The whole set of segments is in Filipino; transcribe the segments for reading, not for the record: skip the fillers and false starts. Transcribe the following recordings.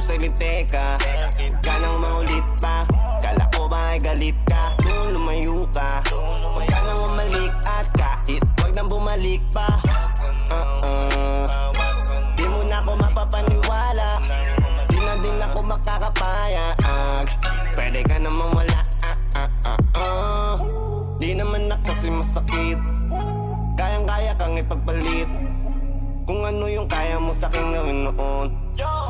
salite ka. Ka nang maulit pa. Kala ko ba ay galit ka? Kung lumayo ka, huwag ka nang umalik at kahit wag nang bumalik pa. Di mo na ako mapapaniwala, di na din ako makakapayag. Pwede ka namang wala. Di naman na kasi masakit, kayang-kaya kang ipagpalit. Kung ano yung kaya mo sa'king gawin noon,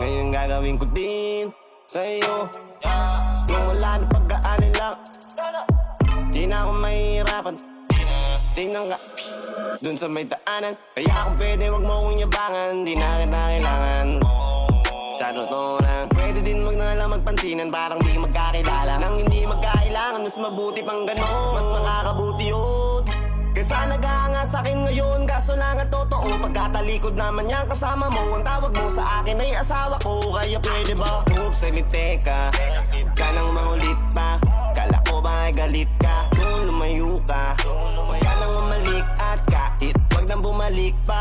ngayon gagawin ko din sa'yo. Nung wala na pag-aanin lang, di na ako mahihirapan. Tingnan ka dun sa may daanan, kaya kung pwede wag mo akong yabangan. Di na kita kailangan, sa totoo lang. Pwede din wag na lang magpansinan, parang di magkakilala. Nang hindi magkailangan, mas mabuti pang ganon. Mas makakabuti yun kaysa nag-aanga sa'kin ngayon. Kaso lang ang totoo, pagkatalikod naman yan kasama mo. Ang tawag mo sa akin ay asawa ko, kaya pwede ba? Oops, salite ka. Ka nang maulit pa. Kala ko ba ay galit ka? Kung lumayo ka, huwag ka nang umalik at kahit wag nang bumalik pa.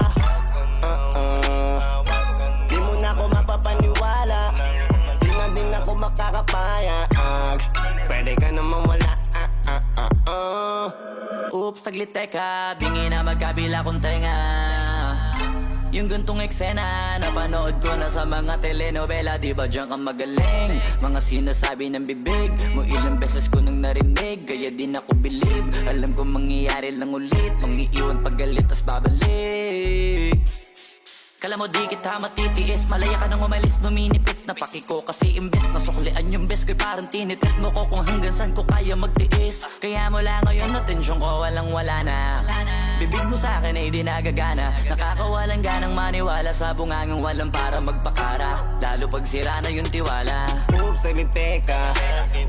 Di mo na ako mapapaniwala, di na din ako makakapayag. Pwede ka namang wala. Oops, saglit teka, bingi na magkabila kong tenga. Yung gantong eksena, napanood ko na sa mga telenovela. Di ba diyan kang magaling? Mga sinasabi ng bibig mo, ilang beses ko nang narinig, kaya din ako believe. Alam ko mangyayari lang ulit, mangiiwan paggalit tas babalik. Kala mo di kita matitiis, malaya ka nang umalis, numinipis. Napaki ko kasi imbes, nasuklian yung best ko'y parang tinitis mo ko kung hanggang saan ko kaya magtiis. Kaya mula ngayon atensyon ko walang wala na. Bibig mo sa'kin ay di nagagana, nakakawalang ganang maniwala sa bungangang walang para magpakara. Lalo pag sira na yung tiwala. Oops, salite ka.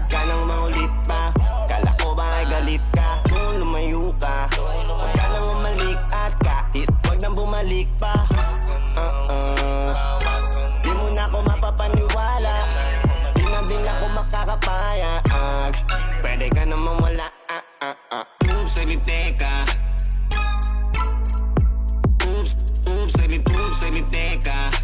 Ka nang maulit pa. Kala ko ba ay galit ka? Kung lumayo ka, huwag ka nang umalik at kahit wag nang bumalik pa. Di mo na ako mapapaniwala, di na din ako makakapayag. Pwede ka namang wala. Oops, salite ka. Oops, salite ka.